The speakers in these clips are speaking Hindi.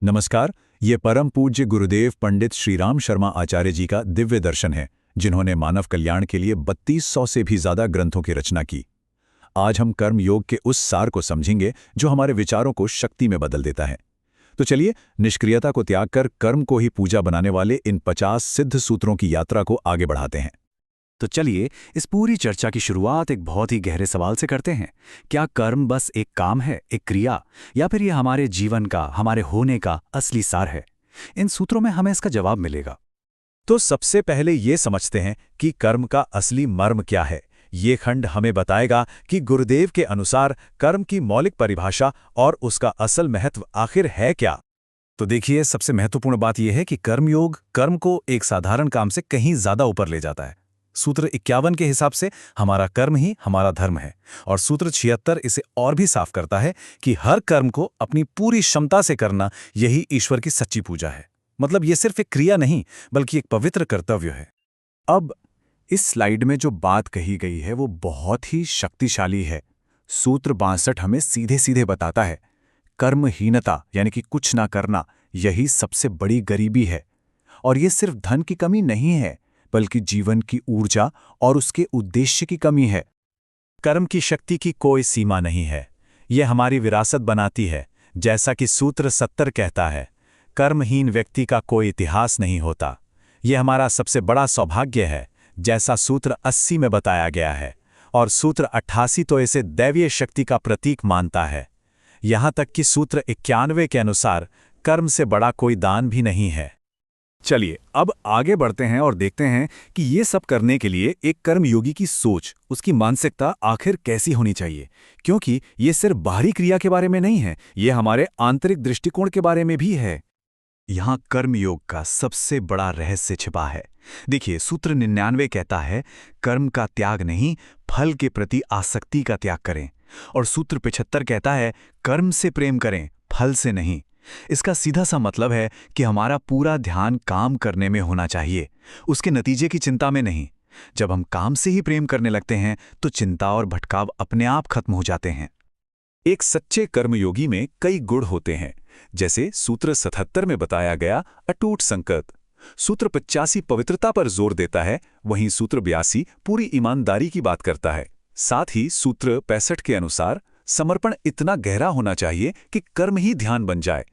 नमस्कार। ये परम पूज्य गुरुदेव पंडित श्रीराम शर्मा आचार्य जी का दिव्य दर्शन है, जिन्होंने मानव कल्याण के लिए 3200 से भी ज्यादा ग्रंथों की रचना की। आज हम कर्म योग के उस सार को समझेंगे जो हमारे विचारों को शक्ति में बदल देता है। तो चलिए, निष्क्रियता को त्याग कर कर्म को ही पूजा बनाने वाले इन 50 सिद्ध सूत्रों की यात्रा को आगे बढ़ाते हैं। तो चलिए इस पूरी चर्चा की शुरुआत एक बहुत ही गहरे सवाल से करते हैं। क्या कर्म बस एक काम है, एक क्रिया, या फिर ये हमारे जीवन का, हमारे होने का असली सार है? इन सूत्रों में हमें इसका जवाब मिलेगा। तो सबसे पहले ये समझते हैं कि कर्म का असली मर्म क्या है। ये खंड हमें बताएगा कि गुरुदेव के अनुसार कर्म की मौलिक परिभाषा और उसका असल महत्व आखिर है क्या। तो देखिए, सबसे महत्वपूर्ण बात यह है कि कर्मयोग कर्म को एक साधारण काम से कहीं ज्यादा ऊपर ले जाता है। सूत्र 51 के हिसाब से हमारा कर्म ही हमारा धर्म है, और सूत्र 76 इसे और भी साफ करता है कि हर कर्म को अपनी पूरी क्षमता से करना यही ईश्वर की सच्ची पूजा है। मतलब ये सिर्फ एक क्रिया नहीं, बल्कि एक पवित्र कर्तव्य है। अब इस स्लाइड में जो बात कही गई है वो बहुत ही शक्तिशाली है। सूत्र 62 हमें सीधे सीधे बताता है, कर्महीनता यानी कि कुछ ना करना, यही सबसे बड़ी गरीबी है। और ये सिर्फ धन की कमी नहीं है, बल्कि जीवन की ऊर्जा और उसके उद्देश्य की कमी है। कर्म की शक्ति की कोई सीमा नहीं है, ये हमारी विरासत बनाती है। जैसा कि सूत्र 70 कहता है, कर्महीन व्यक्ति का कोई इतिहास नहीं होता। ये हमारा सबसे बड़ा सौभाग्य है, जैसा सूत्र 80 में बताया गया है। और सूत्र 88 तो इसे दैवीय शक्ति का प्रतीक मानता है। यहाँ तक कि सूत्र 91 के अनुसार कर्म से बड़ा कोई दान भी नहीं है। चलिए अब आगे बढ़ते हैं और देखते हैं कि ये सब करने के लिए एक कर्मयोगी की सोच, उसकी मानसिकता आखिर कैसी होनी चाहिए। क्योंकि ये सिर्फ बाहरी क्रिया के बारे में नहीं है, ये हमारे आंतरिक दृष्टिकोण के बारे में भी है। यहाँ कर्मयोग का सबसे बड़ा रहस्य छिपा है। देखिए, सूत्र 99 कहता है, कर्म का त्याग नहीं, फल के प्रति आसक्ति का त्याग करें। और सूत्र 75 कहता है, कर्म से प्रेम करें, फल से नहीं। इसका सीधा सा मतलब है कि हमारा पूरा ध्यान काम करने में होना चाहिए, उसके नतीजे की चिंता में नहीं। जब हम काम से ही प्रेम करने लगते हैं तो चिंता और भटकाव अपने आप खत्म हो जाते हैं। एक सच्चे कर्मयोगी में कई गुण होते हैं, जैसे सूत्र 77 में बताया गया अटूट संकल्प। सूत्र 85 पवित्रता पर जोर देता है, वहीं सूत्र 82 पूरी ईमानदारी की बात करता है। साथ ही सूत्र 65 के अनुसार समर्पण इतना गहरा होना चाहिए कि कर्म ही ध्यान बन जाए।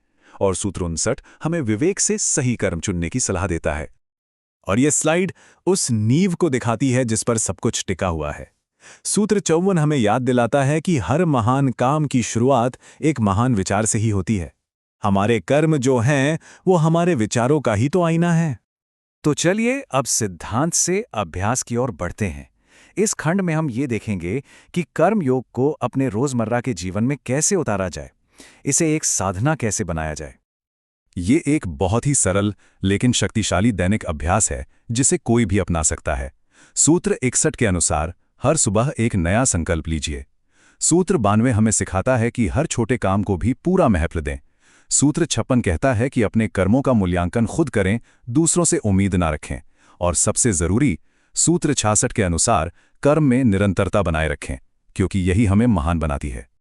और सूत्र 59 हमें विवेक से सही कर्म चुनने की सलाह देता है। और यह स्लाइड उस नींव को दिखाती है जिस पर सब कुछ टिका हुआ है। सूत्र 54 हमें याद दिलाता है कि हर महान काम की शुरुआत एक महान विचार से ही होती है। हमारे कर्म जो हैं वो हमारे विचारों का ही तो आईना है। तो चलिए अब सिद्धांत से अभ्यास की ओर बढ़ते हैं। इस खंड में हम ये देखेंगे कि कर्म योग को अपने रोजमर्रा के जीवन में कैसे उतारा जाए, इसे एक साधना कैसे बनाया जाए। ये एक बहुत ही सरल लेकिन शक्तिशाली दैनिक अभ्यास है, जिसे कोई भी अपना सकता है। सूत्र 61 के अनुसार हर सुबह एक नया संकल्प लीजिए। सूत्र 92 हमें सिखाता है कि हर छोटे काम को भी पूरा महत्व दें। सूत्र 56 कहता है कि अपने कर्मों का मूल्यांकन खुद करें, दूसरों से उम्मीद ना रखें। और सबसे जरूरी, सूत्र 66 के अनुसार कर्म में निरंतरता बनाए रखें, क्योंकि यही हमें महान बनाती है।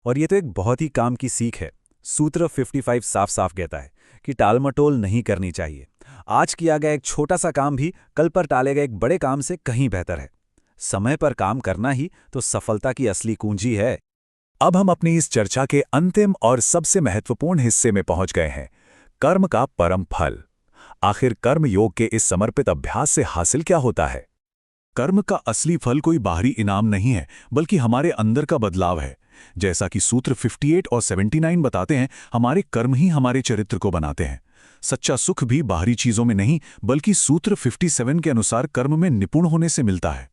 और ये तो एक बहुत ही काम की सीख है। सूत्र 55 साफ साफ कहता है कि टालमटोल नहीं करनी चाहिए। आज किया गया एक छोटा सा काम भी कल पर टाले गए एक बड़े काम से कहीं बेहतर है। समय पर काम करना ही तो सफलता की असली कुंजी है। अब हम अपनी इस चर्चा के अंतिम और सबसे महत्वपूर्ण हिस्से में पहुंच गए हैं, कर्म का परम फल। आखिर कर्म योग के इस समर्पित अभ्यास से हासिल क्या होता है? कर्म का असली फल कोई बाहरी इनाम नहीं है, बल्कि हमारे अंदर का बदलाव है। जैसा कि सूत्र 58 और 79 बताते हैं, हमारे कर्म ही हमारे चरित्र को बनाते हैं। सच्चा सुख भी बाहरी चीजों में नहीं, बल्कि सूत्र 57 के अनुसार कर्म में निपुण होने से मिलता है।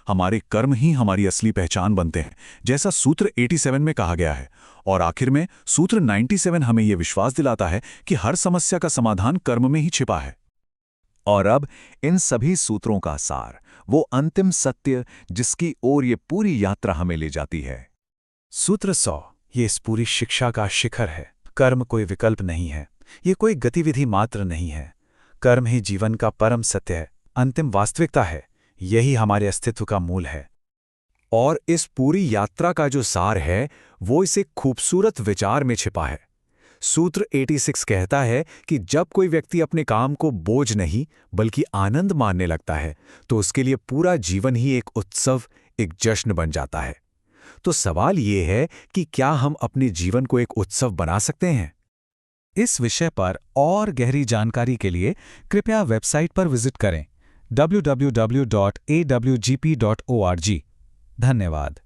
हमारे कर्म ही हमारी असली पहचान बनते हैं, जैसा सूत्र 87 में कहा गया है। और आखिर में सूत्र 97 हमें यह विश्वास दिलाता है कि हर समस्या का समाधान कर्म में ही छिपा है। और अब इन सभी सूत्रों का सार, वो अंतिम सत्य जिसकी ओर ये पूरी यात्रा हमें ले जाती है। सूत्र 100 ये इस पूरी शिक्षा का शिखर है। कर्म कोई विकल्प नहीं है, ये कोई गतिविधि मात्र नहीं है। कर्म ही जीवन का परम सत्य है, अंतिम वास्तविकता है। यही हमारे अस्तित्व का मूल है। और इस पूरी यात्रा का जो सार है वो इस एक खूबसूरत विचार में छिपा है। सूत्र 86 कहता है कि जब कोई व्यक्ति अपने काम को बोझ नहीं बल्कि आनंद मानने लगता है तो उसके लिए पूरा जीवन ही एक उत्सव, एक जश्न बन जाता है। तो सवाल ये है कि क्या हम अपने जीवन को एक उत्सव बना सकते हैं? इस विषय पर और गहरी जानकारी के लिए कृपया वेबसाइट पर विजिट करें www.awgp.org। धन्यवाद।